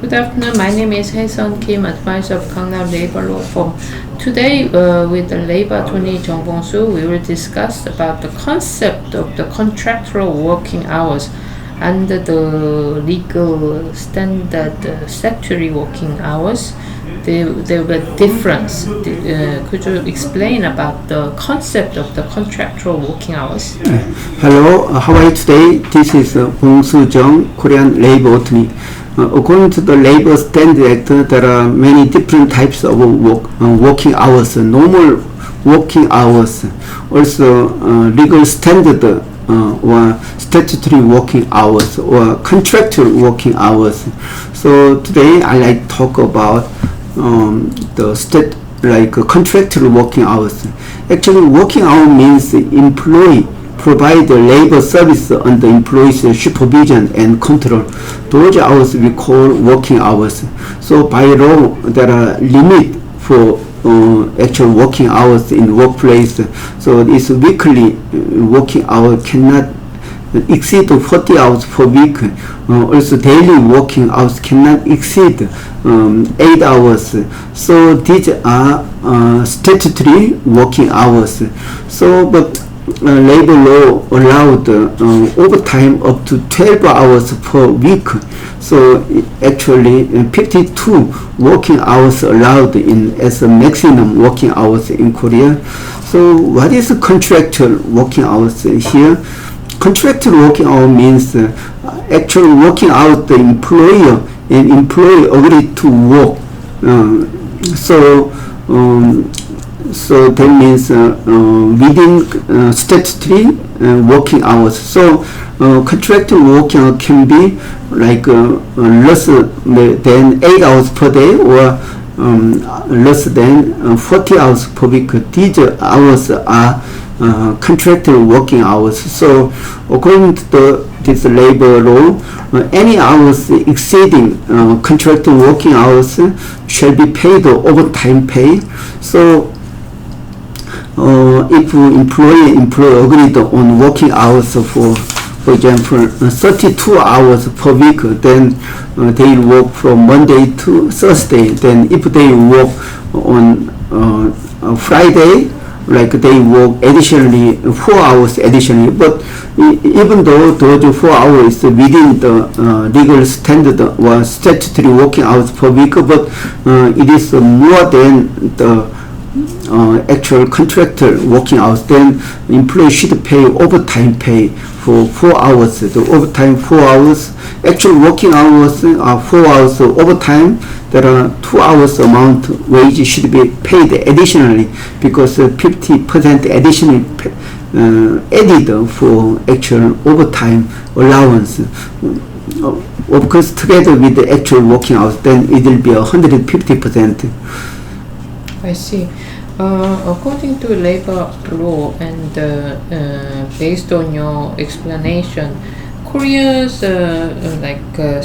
Good afternoon. My name is Hae-sun Kim, advisor of Gangnam Labor Law Firm. Today, with the labor attorney Jung Bong-soo, we will discuss about the concept of the contractual working hours under the legal standard statutory working hours. There were difference. Could you explain about the concept of the contractual working hours? Hello, how are you today? This is Bong-soo Jung, Korean labor attorney. According to the Labor Standard Act, there are many different types of working hours, normal working hours, also legal standard or statutory working hours or contractual working hours. So today I like to talk about contractual working hours. Actually, working hour means employee provide the labor service under employee's supervision and control. Those hours we call working hours. So by law, there are limit for actual working hours in workplace. So this weekly working hour cannot exceed 40 hours per week. Also daily working hours cannot exceed 8 hours. So these are statutory working hours. So but labor law allowed overtime up to 12 hours per week. So actually 52 working hours allowed as a maximum working hours in Korea. So what is contractual working hours here? Contractual working hour means actual working out the employer and employee agree to work. So that means within statutory working hours. So contractual working hour can be like less than 8 hours per day or less than 40 hours per week. These hours are contractual working hours. So according to this labor law, any hours exceeding contractual working hours shall be paid overtime pay. So if employee agreed on working hours for example 32 hours per week, then they work from Monday to Thursday. Then if they work on Friday, like they work additionally 4 hours additionally, but even though those 4 hours within the legal standard or statutory working hours per week, but it is more than the actual contractual working hours, then employee should pay overtime pay for 4 hours. The overtime 4 hours, actual working hours are 4 hours of overtime. There are 2 hours amount wage should be paid additionally because 50% additionally added for actual overtime allowance. Of course, together with the actual working hours, then it will be 150%. I see. According to labor law and based on your explanation, Korea's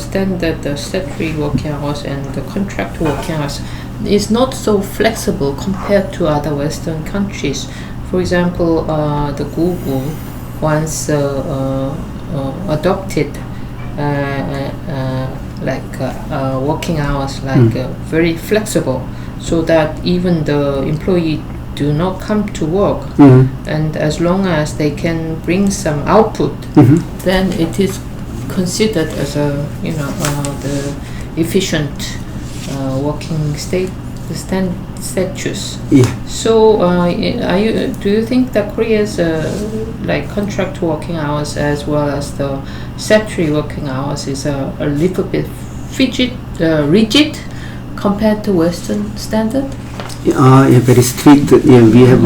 standard statutory working hours and the contract working hours is not so flexible compared to other Western countries. For example, the Google once adopted working hours very flexible, so that even the employee do not come to work, and as long as they can bring some output, then it is considered as a the efficient working status. Yeah. So do you think that Korea's contract working hours as well as the statutory working hours is a little bit rigid compared to Western standard? Very strict. We have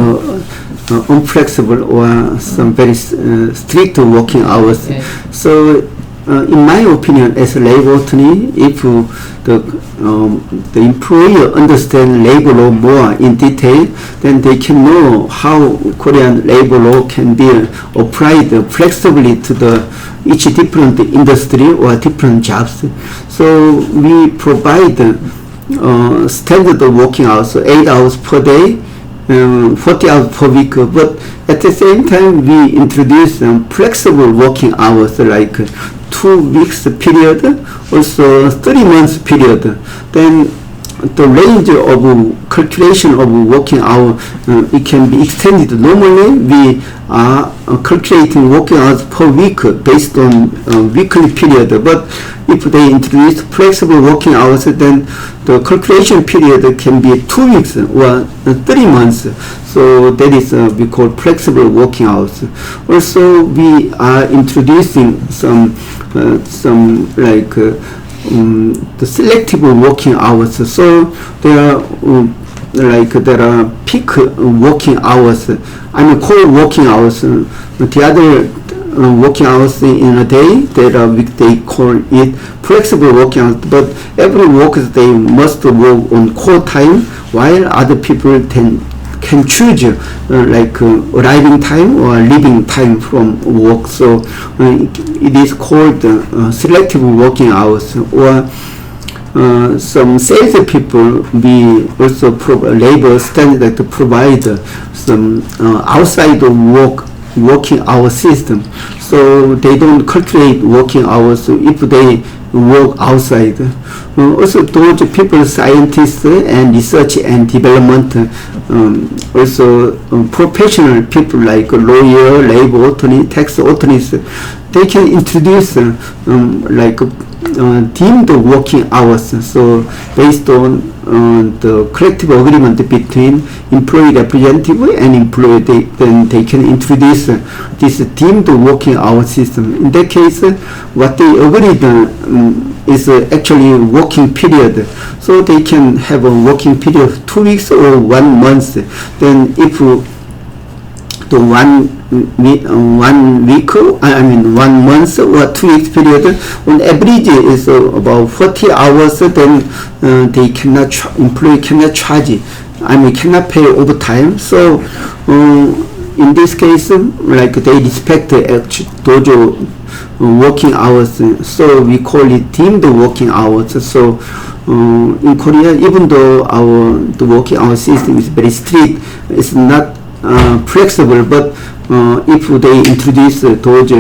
unflexible or some very strict working hours. Okay. So, in my opinion, as a labor attorney, if the employer understand labor law more in detail, then they can know how Korean labor law can be applied flexibly to each different industry or different jobs. So we provide standard working hours, so 8 hours per day, 40 hours per week, but at the same time we introduce flexible working hours like 2 weeks period, also 3 months period, then the range of calculation of working hour, it can be extended. Normally we are calculating working hours per week based on weekly period, but if they introduce flexible working hours, then the calculation period can be 2 weeks or 3 months. So that is we call flexible working hours. Also we are introducing some like the selective working hours. So there are peak working hours. I mean core working hours. The other working hours in a day, they call it flexible working hours. But every worker they must work on core time, while other people can choose arriving time or leaving time from work. So it is called selective working hours. Or some sales people, we also labor standard to provide some outside working hour system. So they don't calculate working hours if they work outside. Also those people, scientists and research and development, also professional people like lawyer, labor attorney, tax attorneys, they can introduce deemed working hours. So based on the collective agreement between employee representative and employer, then they can introduce this deemed working hour system. In that case, what they agreed is actually working period. So they can have a working period of 2 weeks or 1 month. Then if the 1 month or 2 weeks period on average is about 40 hours, then employee cannot charge, cannot pay overtime. So in this case, they respect those working hours, so we call it deemed working hours. So in Korea, even though the working hour system is very strict, it's not flexible, but if they introduce those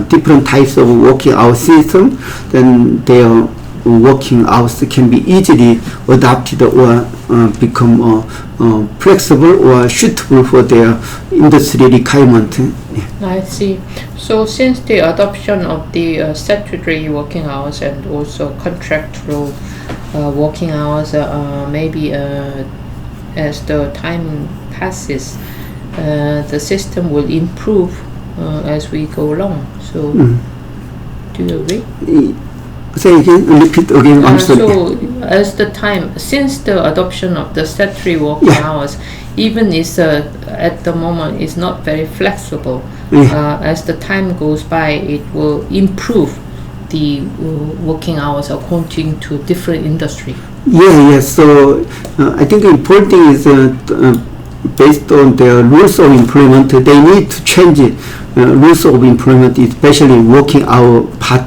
different types of working hour system, then their working hours can be easily adapted or become flexible or suitable for their industry requirement. I see. So since the adoption of the statutory working hours and also contractual working hours, maybe as the time passes, the system will improve as we go along. So do you agree? Say again, repeat again. I'm sorry. So as the time, since the adoption of the statutory working hours, even is at the moment is not very flexible, as the time goes by, it will improve the working hours according to different industry. Yes. So I think the important thing is based on their rules of employment, they need to change rules of employment, especially working hour part.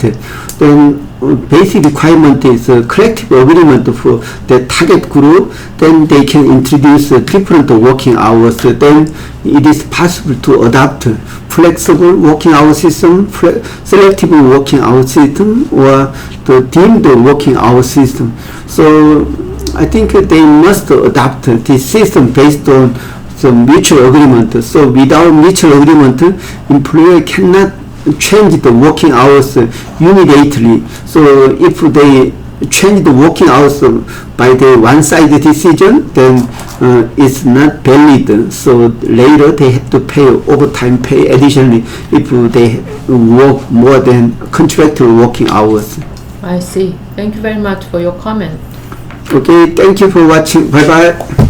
Then basic requirement is collective agreement for the target group. Then they can introduce different working hours. Then it is possible to adopt flexible working hour system, selective working hour system, or the deemed working hour system. So I think they must adopt this system based on some mutual agreement. So without mutual agreement, employer cannot change the working hours unilaterally. So if they change the working hours by the one-sided decision, then it's not valid. So later they have to pay overtime pay additionally if they work more than contractual working hours. I see. Thank you very much for your comment. Okay, thank you for watching. Bye bye.